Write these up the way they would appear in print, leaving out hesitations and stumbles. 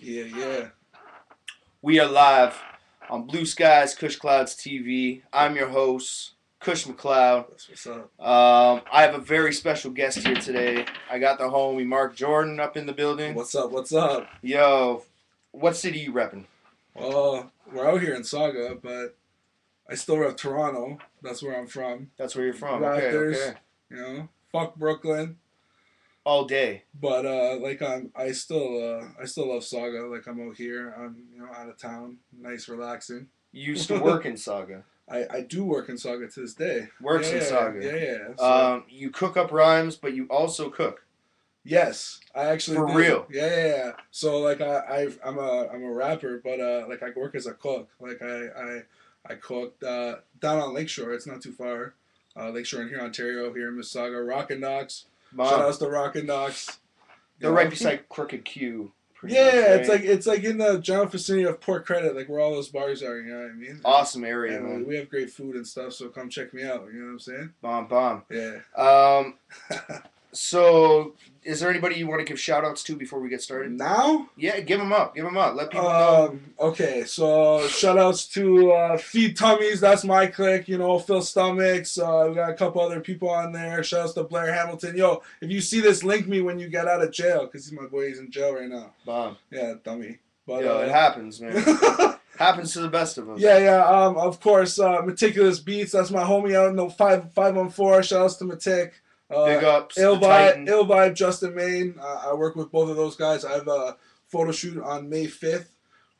Yeah, yeah. We are live on Blue Skies, Kush Clouds TV. I'm your host, Kush McLeod. That's what's up. I have a very special guest here today. I got the homie Mark Jordan up in the building. What's up? What's up? Yo, what city you repping? We're out here in Saga, but I still rep Toronto. That's where I'm from. That's where you're from. Okay, Raptors, okay. fuck Brooklyn. All day. But I still love Saga. Like I'm out here. I'm out of town. Nice, relaxing. You used to work in Saga. I do work in Saga to this day. Works in Saga. Yeah. So, You cook up rhymes, but you also cook. yes, I actually For do. real. Yeah. So like I'm a rapper, but like I work as a cook. Like I cooked down on Lakeshore. It's not too far. Lakeshore in here, Ontario, here in Mississauga. Rockin' Knocks. Shout Mom, outs to Rockin' Knocks. they're right beside Crooked Q. Pretty much, Yeah, right? it's like in the general vicinity of Port Credit, like where all those bars are. You know what I mean? Awesome area, And man. we have great food and stuff. So come check me out. You know what I'm saying? Bomb. Yeah. Um, so, is there anybody you want to give shout outs to before we get started? Now? Yeah, give them up. Let people know. Okay, so shout outs to Feed Tummies, that's my clique, Phil Stomachs, we got a couple other people on there. Shout outs to Blair Hamilton. Yo, if you see this, link me when you get out of jail, because my boy is in jail right now. Bomb. Yeah, dummy. But, Yo, it happens, man. Happens to the best of us. Yeah, of course, Meticulous Beats, that's my homie out in the 514. Shout outs to Matic. Big ups. Ill to Titan. Vibe, Justin Main. I work with both of those guys. I have a photo shoot on May 5th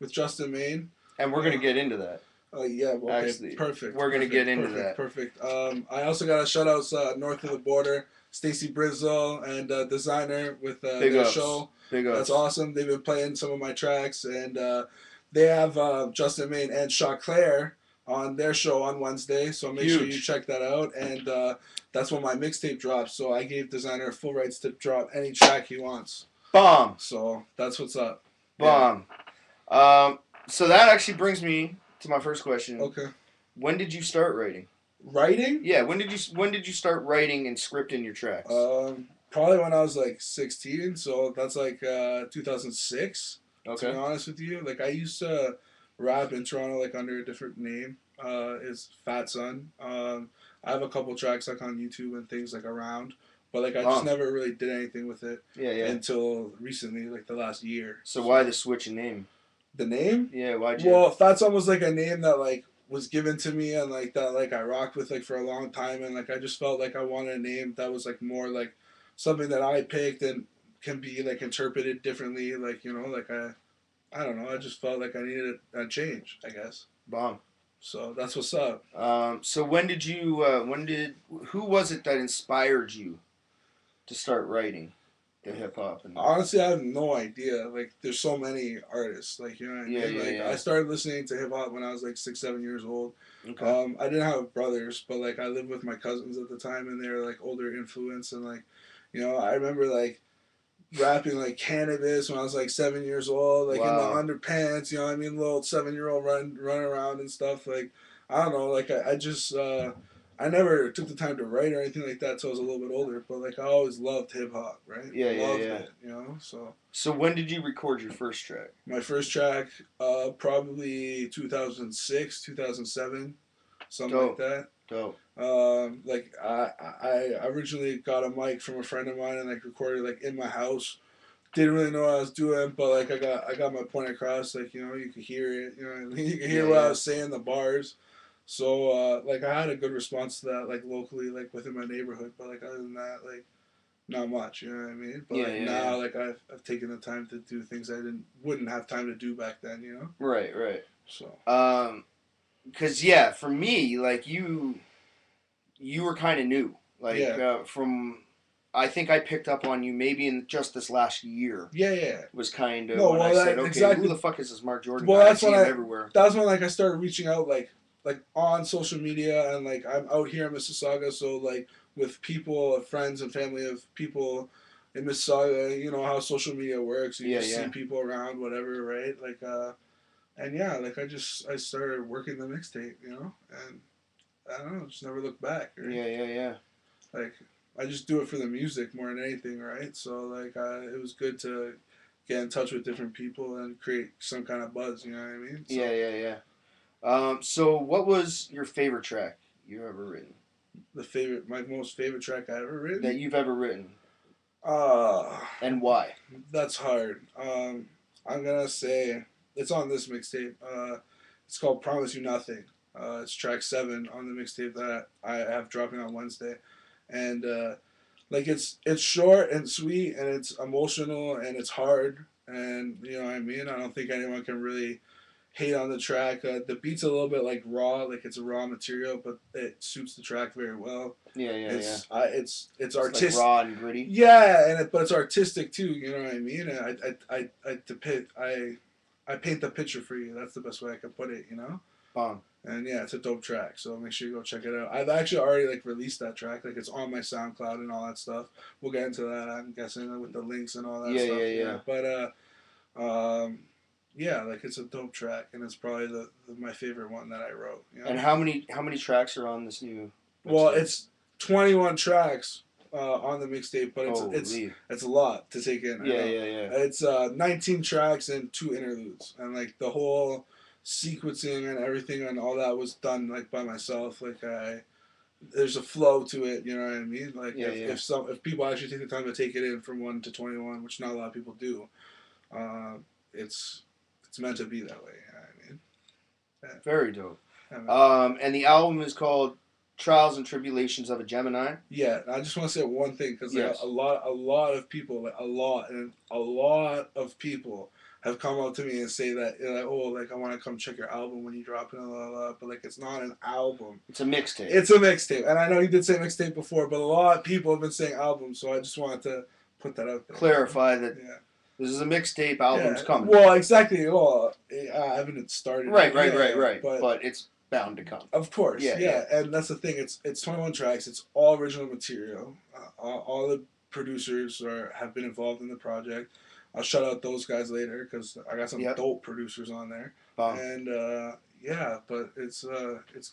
with Justin Main. And we're going to get into that. Yeah, okay, Actually, perfect. We're going to get into that. Perfect. I also got a shout outs north of the border, Stacy Brizzle and Designer with Big their ups. show. Big ups. That's awesome. They've been playing some of my tracks, and they have Justin Main and Shaw Claire on their show on Wednesday. So make sure you check that out. And that's when my mixtape drops. So I gave Designer full rights to drop any track he wants. Bomb. So that's what's up. Bomb. Yeah. So that actually brings me to my first question. Okay. When did you start writing? Writing? Yeah. When did you start writing and scripting your tracks? Probably when I was like 16. So that's like 2006. Okay. To be honest with you, like I used to rap in Toronto like under a different name. Is Fat Son. I have a couple tracks like on YouTube and things like around, but like I just never really did anything with it. Yeah. Until recently, like the last year. So why the switch in name? The name? Yeah. Why'd you? Well, Fat Son was like a name that like was given to me and like that like I rocked with like for a long time, and like I just felt like I wanted a name that was like more like something that I picked and can be like interpreted differently. Like like I don't know. I just felt like I needed a change, I guess. Bomb. So that's what's up. So when did you? Who was it that inspired you to start writing the hip hop? Honestly, I have no idea. Like, there's so many artists. Like, you know what I mean? Like, I started listening to hip hop when I was like 6, 7 years old. Okay. I didn't have brothers, but like I lived with my cousins at the time, and they were like older influence, and like, I remember like rapping like Cannabis when I was like 7 years old, like in the underpants, you know what I mean? Little 7-year-old run around and stuff. Like, I don't know, like I just I never took the time to write or anything like that till I was a little bit older, but like I always loved hip hop, right? Yeah. Loved it, so. So when did you record your first track? My first track, probably 2006, 2007, something like that. Dope. Like I originally got a mic from a friend of mine and like recorded like in my house. Didn't really know what I was doing, but like I got my point across. Like you could hear it. You know what I mean? You could hear what I was saying, the bars. So like I had a good response to that, like locally, like within my neighborhood. But like other than that, like not much. You know what I mean? But now like I've taken the time to do things I wouldn't have time to do back then. Right. So. Cause for me, like you were kind of new. Like from, I think I picked up on you maybe in just this last year. Yeah. Was kind of when I said, okay, exactly. Who the fuck is this Mark Jordan? Well, guy? that's when everywhere. That's when like I started reaching out like on social media, and like I'm out here in Mississauga, so like with people, friends and family of people in Mississauga, you know how social media works. You just see people around, whatever, right? Like and like I started working the mixtape, and I don't know, just never looked back. Right? Yeah. Like I just do it for the music more than anything, right? So like it was good to get in touch with different people and create some kind of buzz. You know what I mean? So, yeah. So what was your favorite track you've ever written? my most favorite track I ever written. That you've ever written. Uh And why? that's hard. I'm gonna say it's on this mixtape. It's called "Promise You Nothing." It's track 7 on the mixtape that I have dropping on Wednesday, and like it's short and sweet and it's emotional and it's hard and you know what I mean. I don't think anyone can really hate on the track. The beat's a little bit like raw, like it's a raw material, but it suits the track very well. It's artistic, like raw and gritty. Yeah, but it's artistic too. You know what I mean? And I paint the picture for you. That's the best way I can put it. You know. And yeah, it's a dope track. So make sure you go check it out. I've actually already like released that track. Like it's on my SoundCloud and all that stuff. We'll get into that. I'm guessing with the links and all that stuff. Yeah. But yeah, like it's a dope track, and it's probably my favorite one that I wrote. You know? And how many tracks are on this new? Well, it's 21 tracks on the mixtape, but it's a lot to take in. Yeah. It's 19 tracks and 2 interludes, and like the whole sequencing and everything and all that was done like by myself. Like there's a flow to it. You know what I mean? Like if people actually take the time to take it in from 1 to 21, which not a lot of people do, it's meant to be that way. You know what I mean? Yeah. Very dope. And the album is called Trials and Tribulations of a Gemini. Yeah, I just want to say one thing because a lot of people, like a lot of people have come up to me and say that I want to come check your album when you drop it, but like it's not an album. It's a mixtape. It's a mixtape, and I know you did say mixtape before, but a lot of people have been saying album, so I just wanted to put that out there. Clarify that. Yeah. This is a mixtape. Album's coming. Well, exactly. Well, I haven't started. Right. But it's bound to come. Of course. Yeah. And that's the thing. It's 21 tracks. It's all original material. All the producers have been involved in the project. I'll shout out those guys later because I got some dope producers on there. And but it's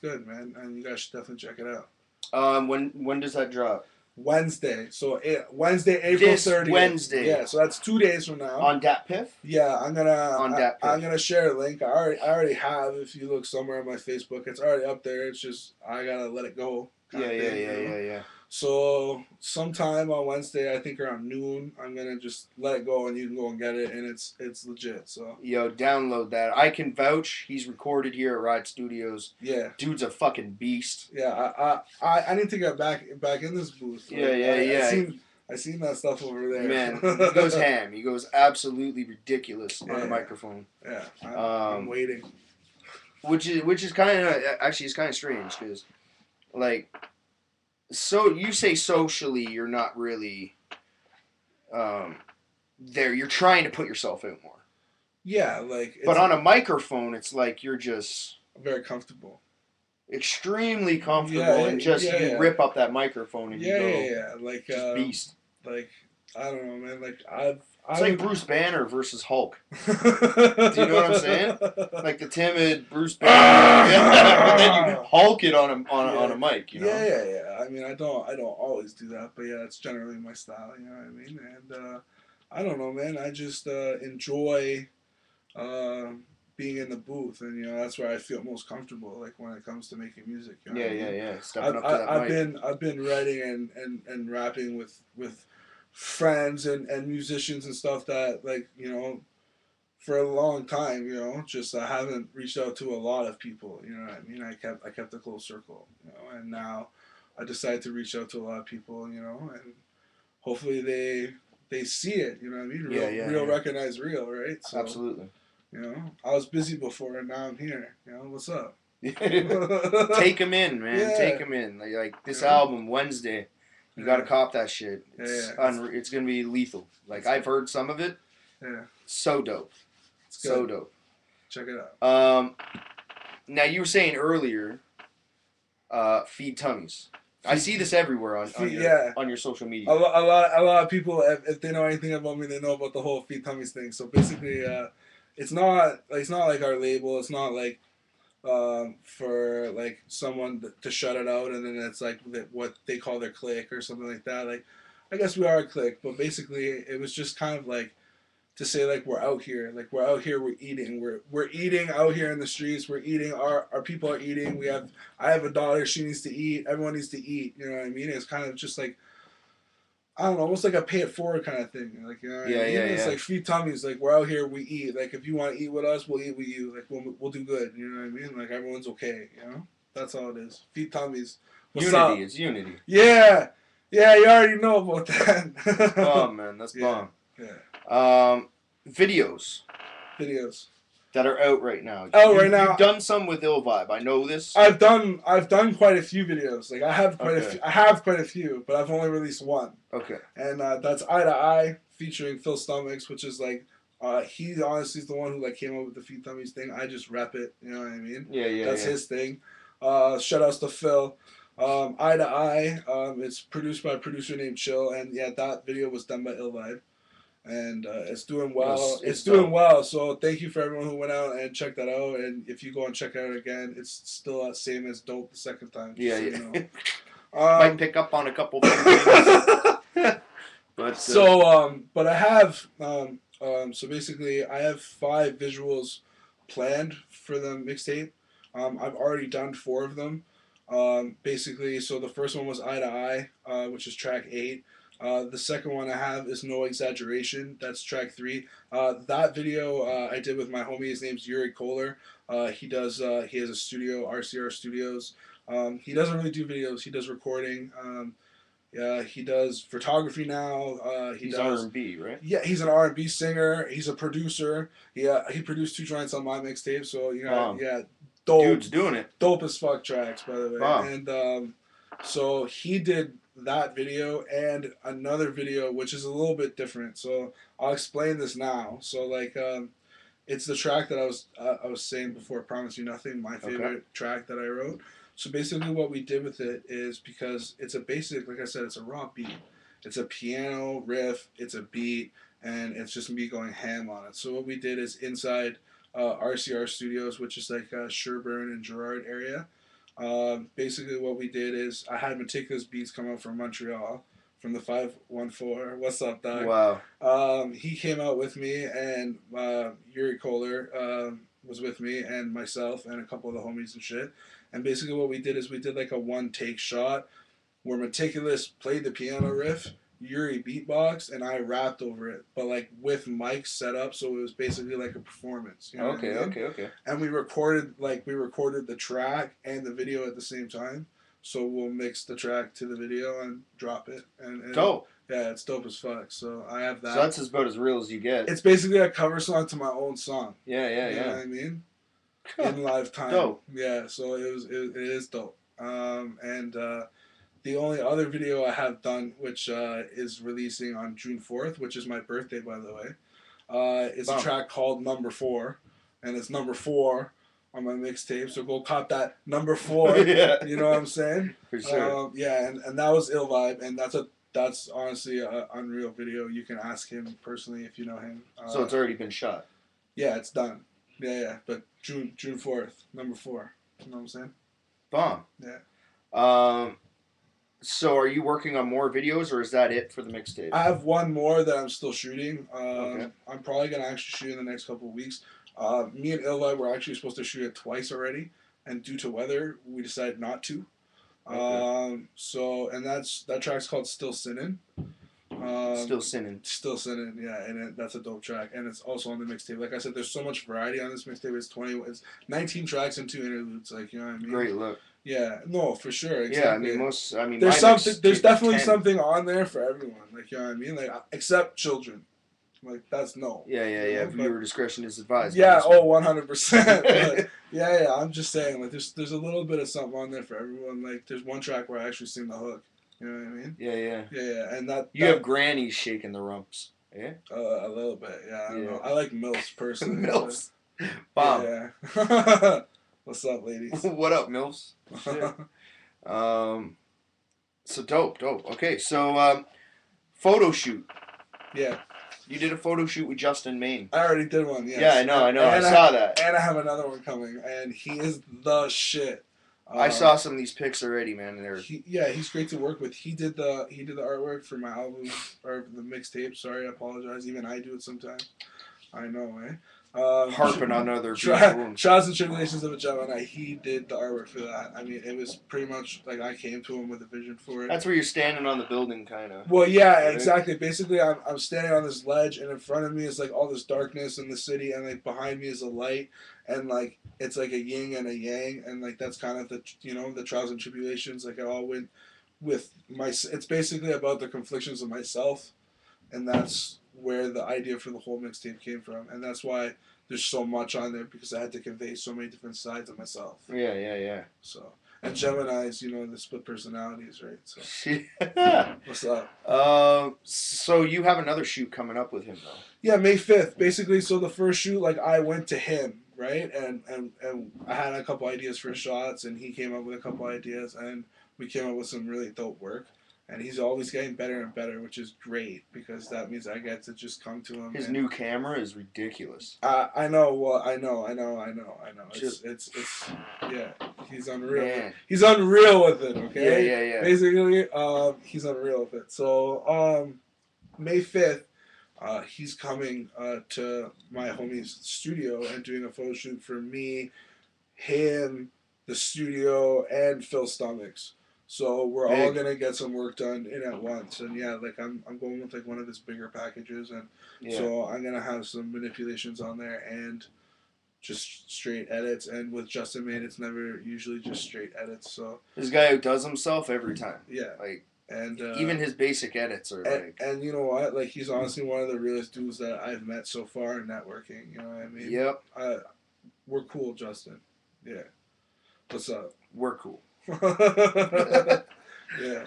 good, man, and you guys should definitely check it out. When does that drop? Wednesday. So Wednesday, April 30th. Wednesday. Yeah, so that's 2 days from now. On DatPiff? Yeah, I'm gonna share a link. I already have. If you look somewhere on my Facebook, it's already up there. It's just I gotta let it go. Yeah. So sometime on Wednesday, I think around noon, I'm gonna just let it go and you can go and get it, and it's legit. So download that. I can vouch. He's recorded here at Riot Studios. Yeah, dude's a fucking beast. Yeah, I need to get back in this booth. I seen that stuff over there. Man, he goes ham. He goes absolutely ridiculous on the microphone. Yeah, I'm waiting. Which is kind of actually it's kind of strange because like. So you say socially you're not really there. You're trying to put yourself out more. Yeah, like. But on a microphone, it's like you're just very comfortable. Extremely comfortable, and you rip up that microphone and you go. Like just beast. Like I don't know, man. Like It's like Bruce Banner versus Hulk. Do you know what I'm saying? Like the timid Bruce Banner, but then you Hulk it on a mic. You know? Yeah. I mean, I don't always do that, but yeah, it's generally my style. You know what I mean? And I don't know, man. I just enjoy being in the booth, and that's where I feel most comfortable. Like when it comes to making music. You know yeah. Stepping up to that mic. I've been writing and rapping with friends and musicians and stuff that for a long time, just I haven't reached out to a lot of people, you know what I mean? I kept a close circle, and now I decided to reach out to a lot of people, and hopefully they see it, you know what I mean? Real recognize real, right? So, absolutely. I was busy before and now I'm here. What's up? Take them in, man. Yeah. Take them in. Like this album Wednesday. You gotta cop that shit. It's gonna be lethal. Like I've heard some of it. Yeah. So dope. So dope. Check it out. Now you were saying earlier, feed tummies. I see this everywhere on your social media. A lot of people, if they know anything about me, they know about the whole feed tummies thing. So basically, it's not like our label. It's not like. For like someone to shut it out, and then it's like what they call their clique or something like that. Like, I guess we are a clique, but basically it was just kind of like to say like we're out here, we're eating, we're eating out here in the streets, we're eating, our people are eating. I have a daughter, she needs to eat, everyone needs to eat. You know what I mean? It's kind of just like, I don't know, almost like a pay it forward kind of thing. Like, you know what I mean? It's like feed tummies. Like, we're out here, we eat. Like, if you want to eat with us, we'll eat with you. Like, we'll do good. You know what I mean? Like, everyone's okay. You know, that's all it is. Feed tummies. What's unity up? is unity. Yeah, yeah. You already know about that. That's bomb, man. That's bomb. Yeah. Videos that are out right now. Right now. You've done some with Ill Vibe. I know this. I've done quite a few videos. Like, I have quite a few, but I've only released one. Okay. And that's Eye to Eye featuring Phil Stomachs, which is like, he honestly is the one who like came up with the feed tummies thing. I just rep it. You know what I mean? Yeah. That's his thing. Shout outs to Phil. Eye to Eye. It's produced by a producer named Chill, and yeah, that video was done by Ill Vibe. And it's doing well. It's doing well. So thank you for everyone who went out and checked that out. And if you go and check it out again, it's still the same as dope the second time. Yeah, so, yeah. You know. Might pick up on a couple things. But I have so basically I have 5 visuals planned for the mixtape. I've already done 4 of them. Basically, so the first one was Eye to Eye, which is track 8. The second one I have is No Exaggeration. That's track 3. That video I did with my homie. His name's Yuri Kohler. He has a studio, RCR Studios. He doesn't really do videos. He does recording. Yeah, he does photography now. He's R&B, right? Yeah, he's an R&B singer. He's a producer. Yeah, he produced 2 joints on my mixtape. So you know, yeah, dope. Dude's doing it. Dope as fuck tracks, by the way. And so he did that video and another video which is a little bit different. So I'll explain this now. So like, it's the track that I was saying before, Promise You Nothing, my favorite track that I wrote. So basically what we did with it is, because it's a basic, like I said, it's a raw beat. It's a piano riff, it's a beat, and it's just me going ham on it. So what we did is inside RCR Studios, which is like Sherburne and Gerrard area. Basically what we did is I had Meticulous Beats come out from Montreal, from the 514. What's up, dog? Wow. He came out with me, and Yuri Kohler was with me, and myself and a couple of the homies and shit. And basically what we did is we did like a 1-take shot where Meticulous played the piano riff, Yuri beatboxed, and I rapped over it, but like with mics set up, so it was basically like a performance. You know what I mean? Okay. And we recorded the track and the video at the same time. So we'll mix the track to the video and drop it. And dope. Yeah, it's dope as fuck. So I have that. So that's about as real as you get. It's basically a cover song to my own song. Yeah. You know what I mean? In live time. Dope. Yeah, so it is dope. And the only other video I have done, which is releasing on June 4th, which is my birthday, by the way, is a track called Number 4, and it's number 4 on my mixtape. So go cop that number 4. Yeah. You know what I'm saying? For sure. Yeah, and that was Ill Vibe, and that's honestly an unreal video. You can ask him personally if you know him. So it's already been shot. Yeah, it's done. Yeah. But June 4th, number 4. You know what I'm saying? Bomb. Yeah. So are you working on more videos, or is that it for the mixtape? I have one more that I'm still shooting. Okay. I'm probably going to actually shoot in the next couple of weeks. Me and Ill Vibe were actually supposed to shoot it twice already, and due to weather, we decided not to. Okay. And that track's called Still Sinnin'. Still Sinnin', yeah, and that's a dope track, and it's also on the mixtape. Like I said, there's so much variety on this mixtape. It's 19 tracks and 2 interludes. Like, you know what I mean? Great look. Yeah, no, for sure. Exactly. Yeah, I mean, there's definitely something on there for everyone. Like, you know what I mean? Like, except children. Like, that's no. Yeah. Viewer discretion is advised. Yeah. 100%. Yeah. I'm just saying, like, there's a little bit of something on there for everyone. Like, there's one track where I actually sing the hook. You know what I mean? Yeah. Yeah, and that you have grannies shaking the rumps. Yeah. A little bit. Yeah. I don't know. I like MILFs personally. MILFs. Bomb. Yeah. What's up, ladies? What up, MILFs? Shit. So dope. Okay, so photo shoot. Yeah. You did a photo shoot with Justin Maine. I already did one. Yes. Yeah, I know. I saw that. And I have another one coming, and he is the shit. I saw some of these pics already, man. He's great to work with. He did the artwork for my album or the mixtape. Sorry, I apologize. Even I do it sometimes. I know, eh? Harping on other people. Trials and Tribulations of a Gemini. He did the artwork for that. I mean, it was pretty much like I came to him with a vision for it. That's where you're standing on the building, kind of. Well, yeah, right? Exactly. Basically, I'm standing on this ledge, and in front of me is like all this darkness in the city, and like behind me is a light, and like it's like a yin and a yang, and like that's kind of the the trials and tribulations. Like it all went with my. It's basically about the conflictions of myself, and that's where the idea for the whole mixtape came from, and that's why there's so much on there because I had to convey so many different sides of myself. Yeah. So, and Gemini's, the split personalities, right? So, what's up? So you have another shoot coming up with him though? Yeah, May 5th. Basically, so the first shoot, like I went to him, right, and I had a couple ideas for shots, and he came up with a couple ideas, and we came up with some really dope work. And he's always getting better and better, which is great because that means I get to just come to him. His new camera is ridiculous. I know. Well, I know. It's yeah. He's unreal. Man. He's unreal with it. Okay. Yeah. Basically, he's unreal with it. So, May 5th, he's coming to my homie's studio and doing a photo shoot for me, him, the studio, and Phil Stomachs. So we're all gonna get some work done in at once, and yeah, like I'm going with like one of his bigger packages, and so I'm gonna have some manipulations on there and just straight edits. And with Justin Made, it's never usually just straight edits. So this guy who does himself every time, like and even his basic edits are and you know what, like he's honestly one of the realest dudes that I've met so far in networking. You know what I mean? Yep. We're cool, Justin. Yeah. What's up? We're cool. Yeah.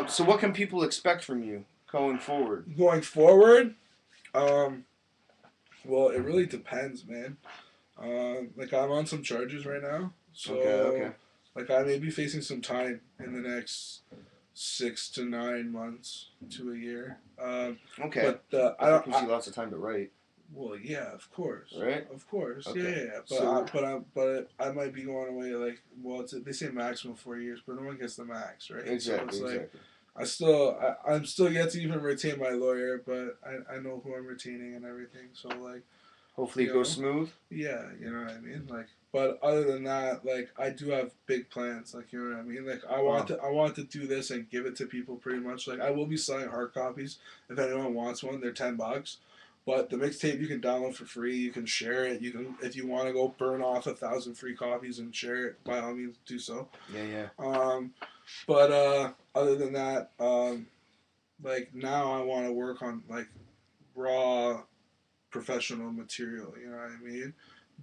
So what can people expect from you going forward? Going forward, well, it really depends, man. Like I'm on some charges right now, so okay. Like I may be facing some time in the next 6 to 9 months to a year. Okay. But that gives you lots of time to write. Well, yeah, of course. Right. Of course. Okay. Yeah. But I might be going away like they say maximum 4 years, but no one gets the max, right? Exactly. So it's exactly. I'm still yet to even retain my lawyer, but I know who I'm retaining and everything. So like, hopefully it goes smooth. Yeah, you know what I mean. Like, but other than that, like I do have big plans. Like, you know what I mean. Like I want to do this and give it to people pretty much. Like I will be selling hard copies if anyone wants one. They're $10. But the mixtape you can download for free. You can share it. You can, if you want to go burn off 1,000 free copies and share it, by all means do so. Yeah. But other than that, like now I want to work on like raw, professional material. You know what I mean?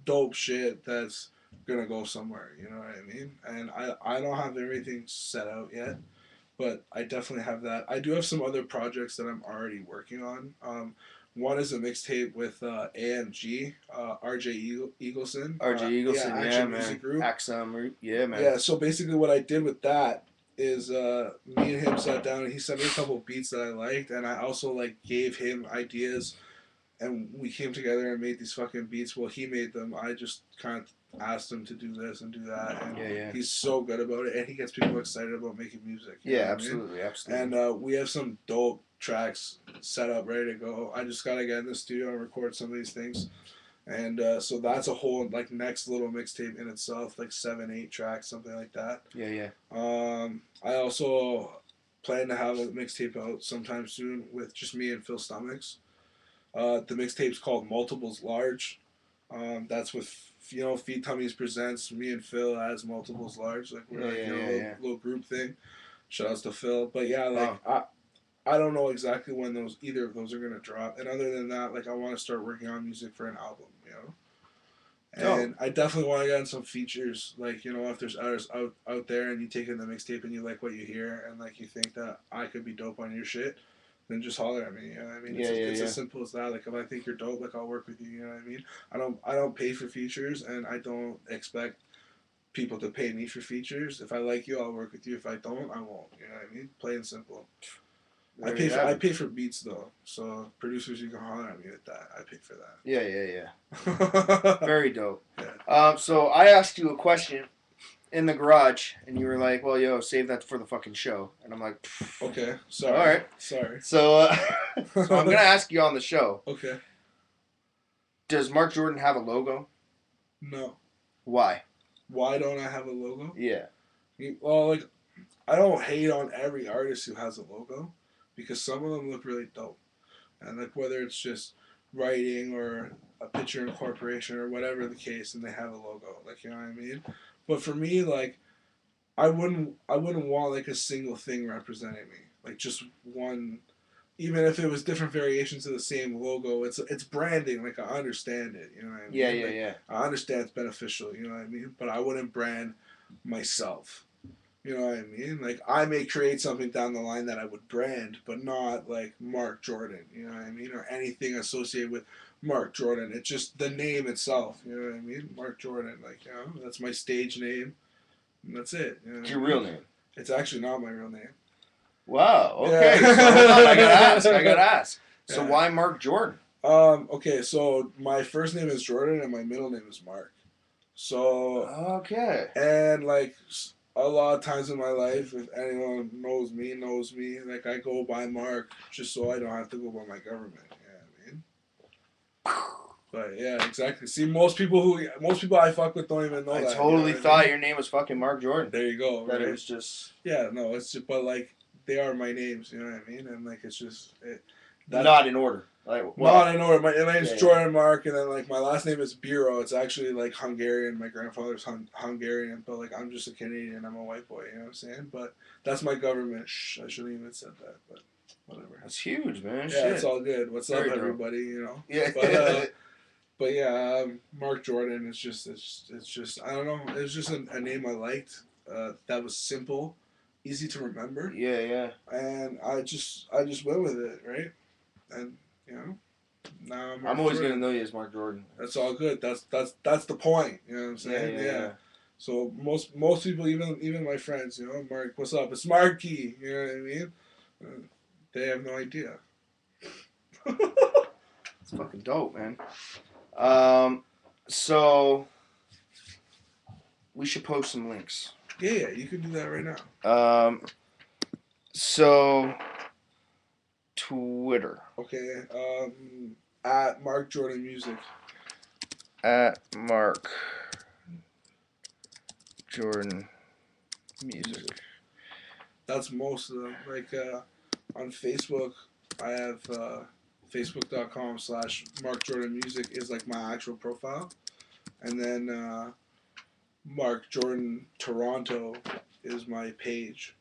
Dope shit that's gonna go somewhere. You know what I mean? And I don't have everything set out yet, but I definitely have that. I do have some other projects that I'm already working on. One is a mixtape with AMG, RJ Eagleson. RJ Eagleson, yeah, man. Music Group. Axum, yeah, man. Yeah, so basically what I did with that is me and him sat down and he sent me a couple of beats that I liked, and I also like gave him ideas, and we came together and made these fucking beats. Well, he made them. I just kind of asked him to do this and do that, and he's so good about it, and he gets people excited about making music. Yeah, absolutely. And we have some dope tracks set up, ready to go. I just gotta get in the studio and record some of these things, and so that's a whole like next little mixtape in itself, like 7-8 tracks, something like that. Yeah. I also plan to have a mixtape out sometime soon with just me and Phil Stomachs. The mixtape's called Multiples Large. That's with Feed Tummies presents me and Phil as Multiples Large, like we're a little group thing. Shout outs to Phil, but yeah, like I don't know exactly when either of those are gonna drop. And other than that, like I want to start working on music for an album, And I definitely want to get in some features, like if there's others out there, and you take in the mixtape and you like what you hear, and like you think that I could be dope on your shit, then just holler at me. You know what I mean? It's as simple as that. Like if I think you're dope, like I'll work with you. You know what I mean? I don't pay for features, and I don't expect people to pay me for features. If I like you, I'll work with you. If I don't, I won't. You know what I mean? Plain and simple. I pay for beats though, so producers, you can holler at me with that. I pay for that. Yeah. Very dope. Yeah. So I asked you a question in the garage, and you were like, "Well, save that for the fucking show." And I'm like, "Okay, sorry." All right, sorry. So, so I'm gonna ask you on the show. Okay. Does Mark Jordan have a logo? No. Why? Why don't I have a logo? Yeah. Well, like, I don't hate on every artist who has a logo, because some of them look really dope. And, like, whether it's just writing or a picture incorporation or whatever the case, and they have a logo. Like, you know what I mean? But for me, like, I wouldn't want, like, a single thing representing me. Like, just one. Even if it was different variations of the same logo, it's branding. Like, I understand it. You know what I mean? Yeah, like, yeah. I understand it's beneficial. You know what I mean? But I wouldn't brand myself. You know what I mean? Like, I may create something down the line that I would brand, but not like Mark Jordan. You know what I mean? Or anything associated with Mark Jordan. It's just the name itself. You know what I mean? Mark Jordan. Like, you know, that's my stage name, and that's it. You know It's your real name. It's actually not my real name. Wow. Okay. Yeah. So hold on. I gotta ask. So Yeah. why Mark Jordan? Okay, so my first name is Jordan and my middle name is Mark. So, Okay. and like a lot of times in my life, if anyone knows me, like I go by Mark just so I don't have to go by my government. You know what I mean? But yeah, exactly. See, most people I fuck with don't even know I that. totally you know thought your name was fucking Mark Jordan. There you go. That right? it was just. Yeah, no, it's just, but like they are my names. You know what I mean? And like it's just Not in order. Like, not in order. My name's yeah, Jordan Mark, and then like my last name is Biro. It's actually like Hungarian. My grandfather's Hungarian, but like I'm just a Canadian. I'm a white boy. You know what I'm saying? But that's my government. Shh, I shouldn't even have said that, but whatever. That's huge, man. Yeah, Shit. it's all good. What's Very up, dope. everybody? You know. Yeah. But yeah, Mark Jordan is just it's just I don't know. It was just a name I liked. That was simple, easy to remember. Yeah. And I just went with it, right? And you know, now I'm always gonna know you as Mark Jordan. That's all good. That's the point. You know what I'm saying? Yeah. So most people, even my friends, you know, Mark, what's up? It's Marky. You know what I mean? They have no idea. It's fucking dope, man. So we should post some links. Yeah, you can do that right now. So Twitter. Okay. At Mark Jordan Music. At Mark Jordan Music. That's most of them. Like on Facebook, I have facebook.com/Mark Jordan Music is like my actual profile, and then Mark Jordan Toronto is my page,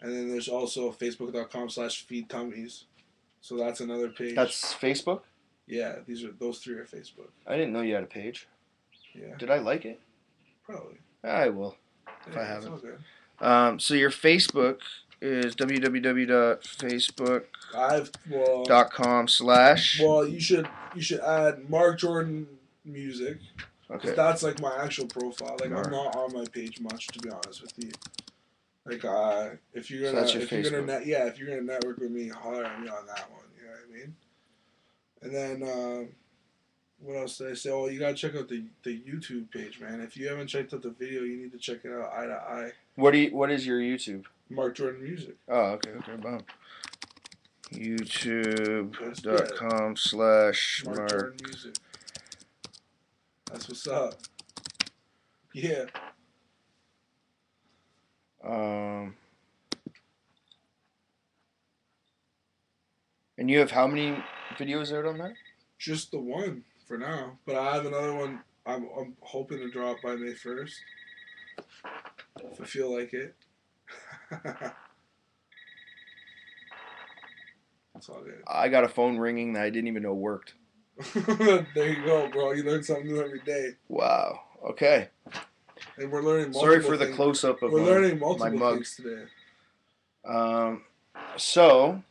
and then there's also facebook.com/Feed Tummies, so that's another page. That's Facebook? Yeah, those three are Facebook. I didn't know you had a page. Yeah. Did I like it? Probably. I will. Yeah, if I haven't. It's all good. So your Facebook is www.facebook.com/. Well, you should add Mark Jordan Music. Okay. That's like my actual profile. Like Mark. I'm not on my page much, to be honest with you. Like if you're gonna So you're gonna network with me, holler at me on that one. You know what I mean? And then what else did I say? Oh, you gotta check out the YouTube page, man. If you haven't checked out the video, you need to check it out eye to eye. What is your YouTube? Mark Jordan Music. Oh, okay, boom. YouTube.com/Mark Jordan Music. That's what's up. Yeah. And you have how many videos out on that? Just the one for now, but I have another one. I'm hoping to drop by May 1st. If I feel like it. That's all good. I got a phone ringing that I didn't even know worked. There you go, bro. You learn something new every day. Wow. Okay. And we're learning multiple Sorry for the things. close-up of We're learning my multiple mug. things today. So,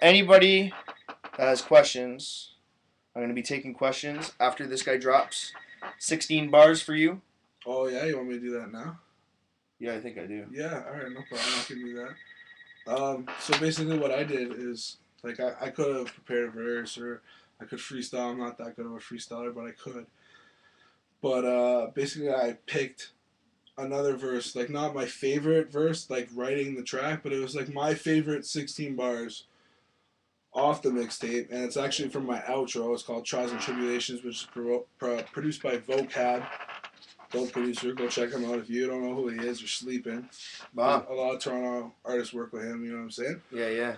anybody that has questions, I'm going to be taking questions after this guy drops 16 bars for you. Oh, yeah? You want me to do that now? Yeah, I think I do. Yeah, alright, no problem. I can do that. So basically what I did is, like, I could have prepared a verse, or I could freestyle. I'm not that good of a freestyler, but I could. But basically I picked another verse, like not my favorite verse, like writing the track, but it was like my favorite 16 bars off the mixtape, and it's actually from my outro. It's called Trials and Tribulations, which is produced by Vocab. Dope producer. Go check him out if you don't know who he is. You're sleeping. Wow. A lot of Toronto artists work with him. You know what I'm saying? Yeah, yeah.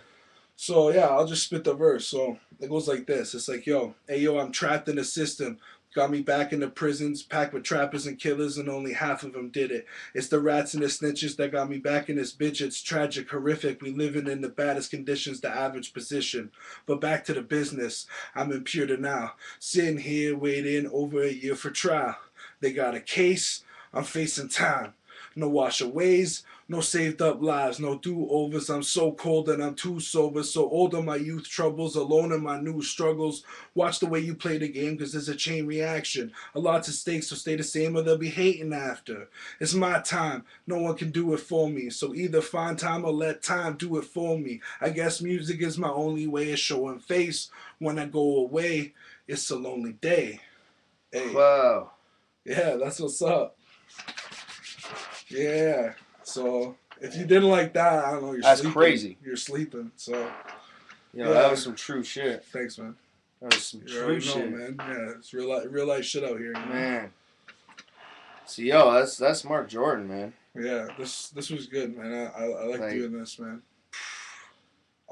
So yeah, I'll just spit the verse. So it goes like this. It's like, yo, hey yo, I'm trapped in the system. Got me back in the prisons, packed with trappers and killers, and only half of them did it. It's the rats and the snitches that got me back in this bitch. It's tragic, horrific. We living in the baddest conditions, the average position. But back to the business. I'm in Purda now, sitting here waiting over a year for trial. They got a case. I'm facing time. No washaways, no saved up lives, no do-overs. I'm so cold and I'm too sober. So old are my youth troubles, alone in my new struggles. Watch the way you play the game, cause there's a chain reaction. A lot's at stake, so stay the same or they'll be hating after. It's my time, no one can do it for me. So either find time or let time do it for me. I guess music is my only way of showing face. When I go away, it's a lonely day. Hey. Wow. Yeah, that's what's up. Yeah. So if you didn't like that, I don't know. That's sleeping. Crazy. You're sleeping. So yeah, that was some true shit. Thanks, man. That was some true shit, man. Yeah, it's real life shit out here, man. So yo, that's Mark Jordan, man. Yeah, this was good, man. I like doing this, man.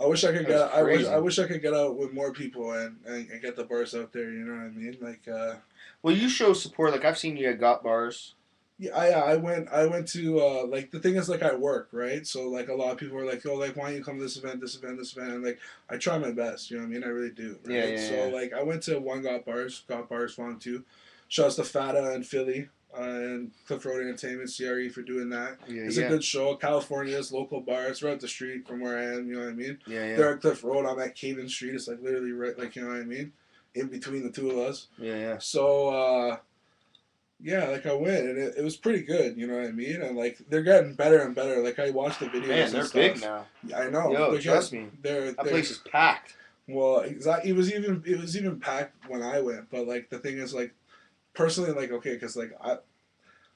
I wish I could get. I wish I could get out with more people and get the bars out there. You know what I mean? Like. Well, you show support. Like I've seen you at Got Bars. Yeah, I went to like the thing is like I work, right? So like a lot of people are like, oh, like why don't you come to this event, and like I try my best, you know what I mean? I really do. Right? Yeah. So like I went to one Got Bars Volume 2. Shouts to Fata and Philly and Cliff Road Entertainment, CRE for doing that. Yeah, it's a good show. California's local bar. It's right up the street from where I am, you know what I mean? Yeah. They're at Cliff Road, I'm at Caven Street. It's like literally right, like, you know what I mean? In between the two of us. Yeah. So yeah, like I went and it was pretty good, you know what I mean? And like they're getting better and better. Like I watched the videos. Man, they're big now. I know. Yo, trust me. That place is packed. Well, exactly. It was even packed when I went, but like the thing is, like personally, like okay, because like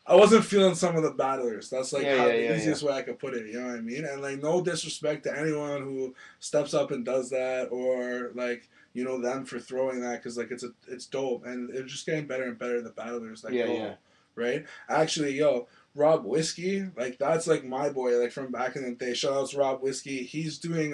I wasn't feeling some of the battlers. That's like the easiest way I could put it. You know what I mean? And like no disrespect to anyone who steps up and does that, or like. You know them for throwing that because like it's dope and it's just getting better and better. The battlers like right. Actually, yo, Rob Whiskey, like that's like my boy like from back in the day. Shout out to Rob Whiskey. He's doing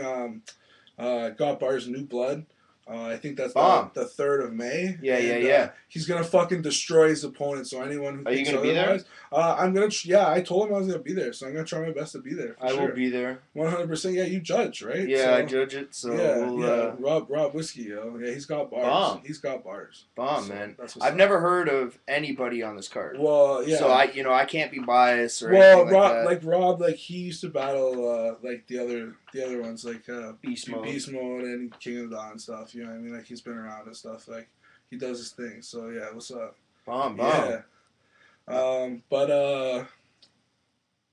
Got Bars New Blood. I think that's the 3rd of May. Yeah. He's gonna fucking destroy his opponent. So anyone who thinks you gonna be there? I'm gonna. Yeah, I told him I was gonna be there, so I'm gonna try my best to be there. I will be there. 100%. Yeah, you judge, right? Yeah, I judge it. So Rob Whiskey, yo. Yeah, he's got bars. Bomb. He's got bars. Bomb, so man. I've never heard of anybody on this card. Well, yeah. So I can't be biased or anything like that. Rob, like he used to battle like the other ones like Beast Mode and King of the Dawn and stuff. You know what I mean? Like he's been around and stuff. Like he does his thing. So yeah, what's up? Bomb. Yeah.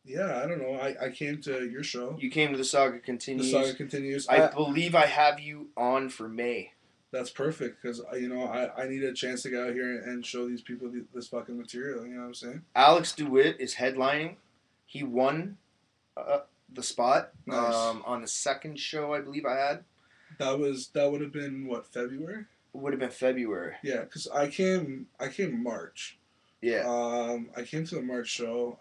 Yeah, I don't know. I came to your show. You came to the Saga Continues. The Saga Continues. I believe I have you on for May. That's perfect because I need a chance to get out here and show these people this fucking material. You know what I'm saying? Alex DeWitt is headlining. He won the spot on the second show I believe I had. That would have been what, February? It would have been February. Yeah, because I came March. Yeah. I came to the March show.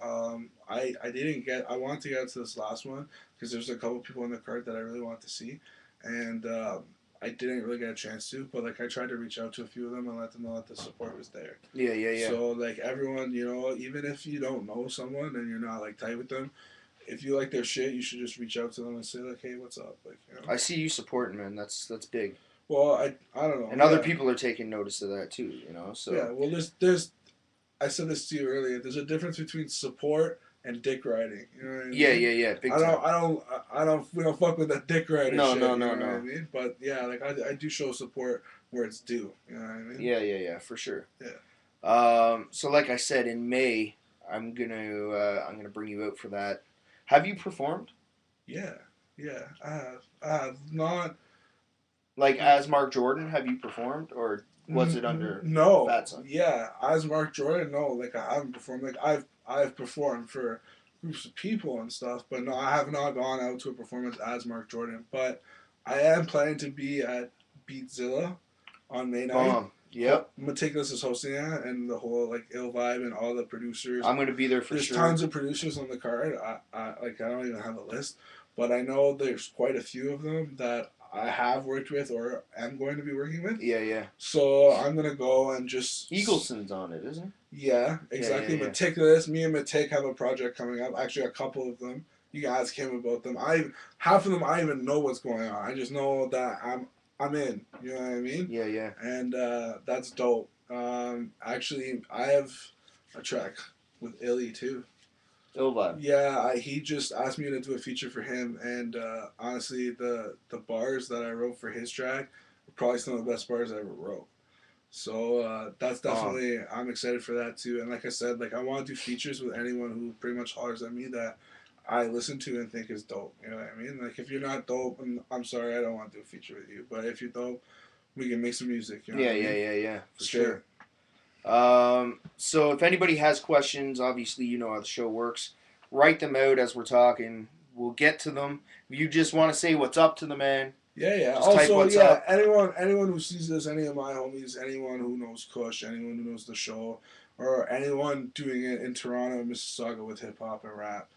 I wanted to get to this last one because there's a couple people on the card that I really want to see, and I didn't really get a chance to. But like I tried to reach out to a few of them and let them know that the support was there. Yeah. So like everyone, even if you don't know someone and you're not like tight with them, if you like their shit, you should just reach out to them and say like, hey, what's up? Like, I see you supporting, man. That's big. Well, I don't know. And other people are taking notice of that too, So yeah. Well, there's. I said this to you earlier. There's a difference between support and dick riding. You know what I mean? Yeah. Big time. We don't fuck with that dick riding. No. You know what I mean? But yeah, like I do show support where it's due. You know what I mean? Yeah, for sure. Yeah. So like I said, in May, I'm gonna bring you out for that. Have you performed? Yeah. I have not. Like as Mark Jordan, have you performed or? Was it under Fat Son? Yeah, as Mark Jordan, no. Like I haven't performed. Like I've performed for groups of people and stuff, but no, I have not gone out to a performance as Mark Jordan. But I am planning to be at Beatzilla on May 9th. Bomb. Yep. Meticulous is hosting that, and the whole like Ill Vibe and all the producers. I'm gonna be there for There's sure. tons of producers on the card. I don't even have a list, but I know there's quite a few of them that I have worked with or am going to be working with. Yeah, yeah. So I'm gonna go and just. Eagleson's on it, isn't he? Yeah, exactly. Yeah. Meticulous. Me and Matic have a project coming up. Actually, a couple of them. You can ask him about them. Half of them I even know what's going on. I just know that I'm in. You know what I mean? Yeah, yeah. And that's dope. Actually, I have a track with Illy too. Ill Vibe. Yeah, he just asked me to do a feature for him, and honestly, the bars that I wrote for his track are probably some of the best bars I ever wrote. So that's definitely I'm excited for that too. And like I said, like I want to do features with anyone who pretty much hollers at me that I listen to and think is dope. You know what I mean? Like if you're not dope, I'm sorry, I don't want to do a feature with you. But if you're dope, we can make some music. You know what I mean? Yeah. For Straight. sure. So if anybody has questions, obviously you know how the show works. Write them out as we're talking. We'll get to them. If you just want to say what's up to the man. Yeah. Just type also, what's yeah, up. anyone who sees this, any of my homies, anyone who knows Kush, anyone who knows the show, or anyone doing it in Toronto, Mississauga with hip hop and rap,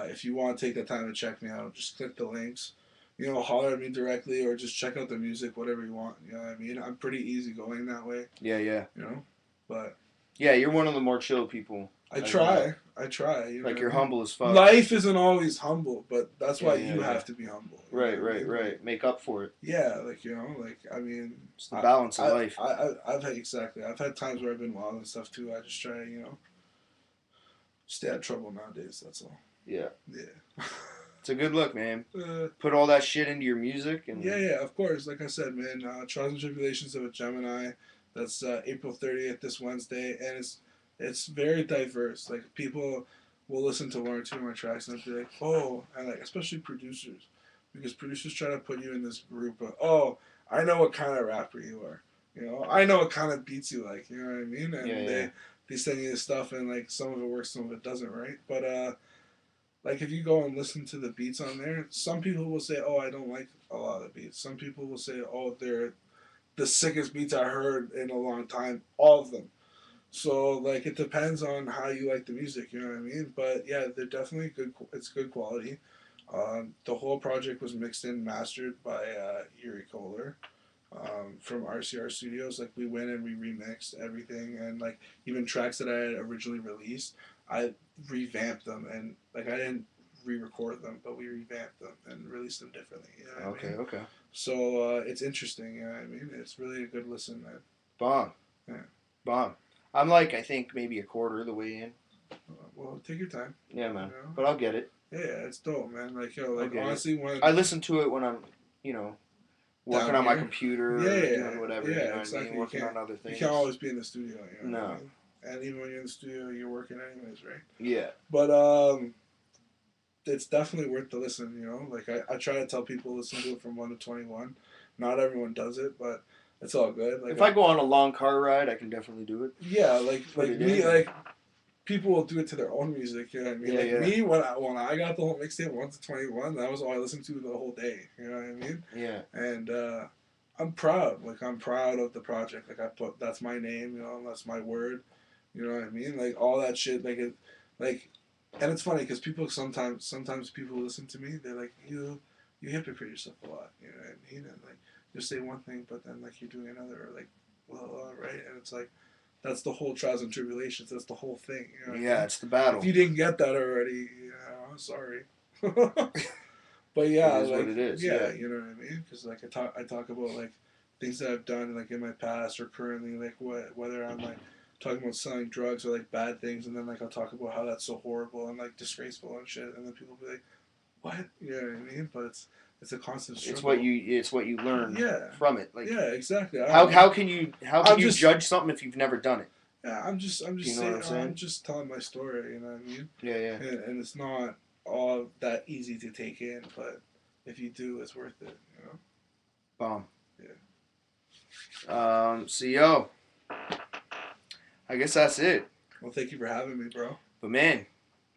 if you want to take the time to check me out, just click the links. You know, holler at me directly or just check out the music, whatever you want. You know what I mean? I'm pretty easygoing that way. Yeah. You know, but yeah, you're one of the more chill people. I try. You know like you're humble as fuck. Life isn't always humble, but that's why you have to be humble. Right. Make up for it. Yeah, like you know, like I mean, it's the balance of life. I've had I've had times where I've been wild and stuff too. I just try, you know, stay out of trouble nowadays. That's all. Yeah. Yeah. It's a good look, man. Put all that shit into your music. And yeah, of course. Like I said, man, Trials and Tribulations of a Gemini. That's April 30th, this Wednesday, and it's very diverse. Like people will listen to one or two of my tracks and they'll be like, oh, and like especially producers, because producers try to put you in this group of, oh, I know what kind of rapper you are. You know, I know what kind of beats you like. You know what I mean? And they send you this stuff, and like some of it works, some of it doesn't, right? But like if you go and listen to the beats on there, some people will say, oh, I don't like a lot of the beats. Some people will say, oh, they're the sickest beats I heard in a long time. All of them. So like it depends on how you like the music. You know what I mean? But yeah, they're definitely good. It's good quality. The whole project was mixed and mastered by Yuri Kohler from RCR Studios. Like we went and we remixed everything, and like even tracks that I had originally released, I revamped them, and like I didn't re-record them, but we revamped them and released them differently. You know what I mean? Okay. So it's interesting. You know what I mean? It's really a good listen, man. Bomb. Yeah. Bomb. I'm like, I think maybe a quarter of the way in. Well, take your time. Yeah, man. You know? But I'll get it. Yeah, it's dope, man. Like, yo, like honestly, when I listen to it when I'm, you know, working on my computer, or doing whatever. Yeah, you know exactly. I mean? Working on other things. You can't always be in the studio. You know no. What I mean? And even when you're in the studio, you're working anyways, right? Yeah. But it's definitely worth the listen. You know, like I try to tell people listen to it from 1 to 21. Not everyone does it, but it's all good. Like if I go on a long car ride, I can definitely do it. Yeah, like me, like people will do it to their own music. You know what I mean? Yeah, like me, when I got the whole mixtape 1 to 21, that was all I listened to the whole day. You know what I mean? Yeah. And I'm proud. Like I'm proud of the project. Like that's my name. You know, that's my word. You know what I mean? Like all that shit. And it's funny because people sometimes people listen to me. They're like, you hypocrite yourself a lot. You know what I mean? And like you say one thing, but then like you're doing another, or like blah, blah, right? And it's like that's the whole trials and tribulations. That's the whole thing. You know what I mean? It's the battle. If you didn't get that already, I'm sorry. But yeah, it is like what it is. Yeah, you know what I mean? Because like I talk about like things that I've done like in my past or currently, like whether I'm like talking about selling drugs or like bad things, and then like I'll talk about how that's so horrible and like disgraceful and shit, and then people will be like, what? You know what I mean? But it's a constant struggle. It's what you learn from it. Like yeah, exactly. How can you judge something if you've never done it? Yeah, I'm just saying, I'm just telling my story. You know what I mean? Yeah. And it's not all that easy to take in, but if you do, it's worth it. You know. Bomb. Yeah. So yo, I guess that's it. Well, thank you for having me, bro. But man,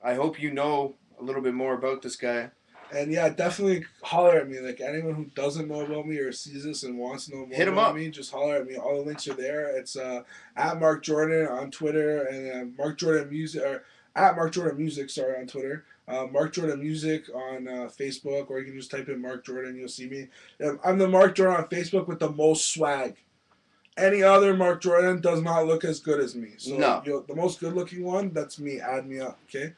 I hope you know a little bit more about this guy. And yeah, definitely holler at me. Like anyone who doesn't know about me or sees this and wants to know more Hit 'em about up. me, just holler at me. All the links are there. It's at Mark Jordan on Twitter and Mark Jordan Music or at Mark Jordan Music. Sorry, on Twitter. Mark Jordan Music on Facebook, or you can just type in Mark Jordan. You'll see me. I'm the Mark Jordan on Facebook with the most swag. Any other Mark Jordan does not look as good as me. So No. the most good looking one, that's me. Add me up, okay?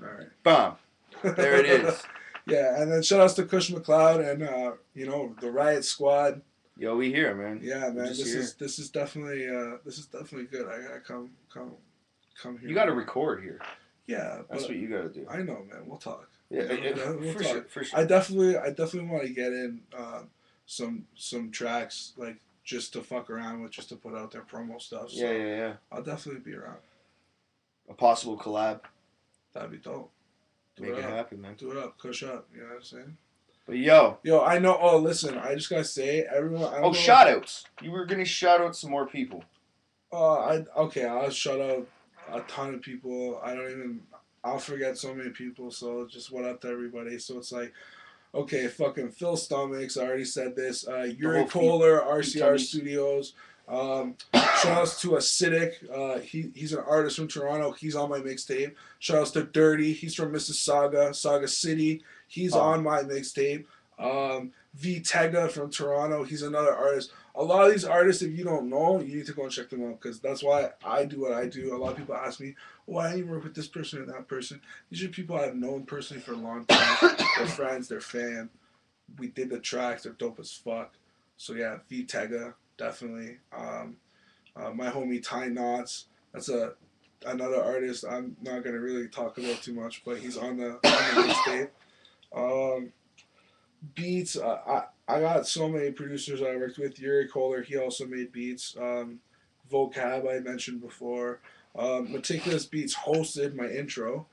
All right. Bam. There it is. Yeah, and then shout outs to Kush McLeod and the Riot Squad. Yo, we here, man. Yeah, man. This is definitely good. I gotta come here. You gotta record here. Yeah, that's what you gotta do. I know, man. We'll talk. Yeah, we'll for talk. sure, for sure. I definitely want to get in some tracks like just to fuck around with, just to put out their promo stuff. So yeah. I'll definitely be around. A possible collab. That'd be dope. Make it happen, man. Do it up, push up. You know what I'm saying? But yo, I know. Oh, listen, I just gotta say, everyone. Shout outs. You were gonna shout out some more people. I'll shout out a ton of people. I'll forget so many people. So just what up to everybody. So it's like, okay, fucking Phil Stomachs. I already said this. Yuri Kohler, RCR Studios. Shout outs to Acidic. He's an artist from Toronto. He's on my mixtape. Shout outs to Dirty. He's from Mississauga, Saga City. He's on my mixtape. V Tega from Toronto. He's another artist. A lot of these artists, if you don't know, you need to go and check them out, because that's why I do what I do. A lot of people ask me, why do you work with this person or that person? These are people I've known personally for a long time. They're friends. They're fan. We did the tracks. They're dope as fuck. So yeah, V Tega. Definitely. My homie Ty Knots. That's another artist I'm not gonna really talk about too much, but he's on the mixtape. Beats. I got so many producers I worked with. Yuri Kohler, he also made beats. Vocab I mentioned before. Meticulous Beats hosted my intro,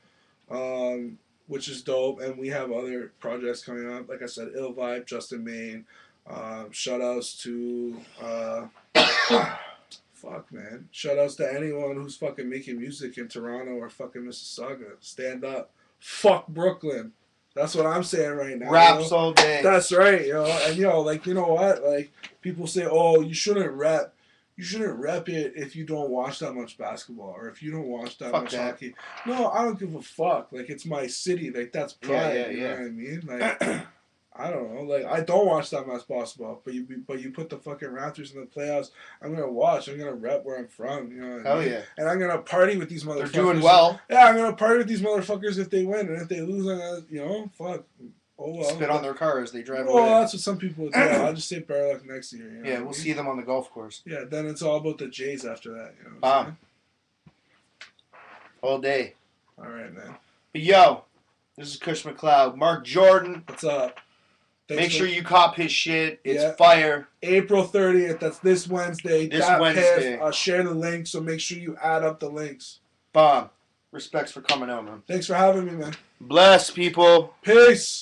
which is dope, and we have other projects coming up. Like I said, Ill Vibe, Justin Main. Shout outs to fuck, man. Shout outs to anyone who's fucking making music in Toronto or fucking Mississauga. Stand up. Fuck Brooklyn. That's what I'm saying right now. Raps all day. That's right, yo. And you know what? Like, people say, oh, you shouldn't rap. You shouldn't rep it if you don't watch that much basketball or if you don't watch that much hockey. No, I don't give a fuck. Like, it's my city. Like, that's pride. You know what I mean? Like, I don't know. Like, I don't watch that much basketball, but you put the fucking Raptors in the playoffs. I'm gonna watch. I'm gonna rep where I'm from. You know what I mean? Yeah. And I'm gonna party with these motherfuckers. They're doing well. Yeah, I'm gonna party with these motherfuckers if they win, and if they lose, I'm gonna, fuck. Oh well. Spit on their car as they drive away. Well, that's what some people do. I'll just say better luck next year. You know yeah, we'll see them on the golf course. Yeah, then it's all about the Jays after that. You know what I'm saying? All day. All right, man. But yo, this is Kush McLeod. Mark Jordan. What's up? Make sure you cop his shit. It's fire. April 30th. That's this Wednesday. Wednesday. I'll share the link, so make sure you add up the links. Bomb. Respects for coming out, man. Thanks for having me, man. Bless, people. Peace.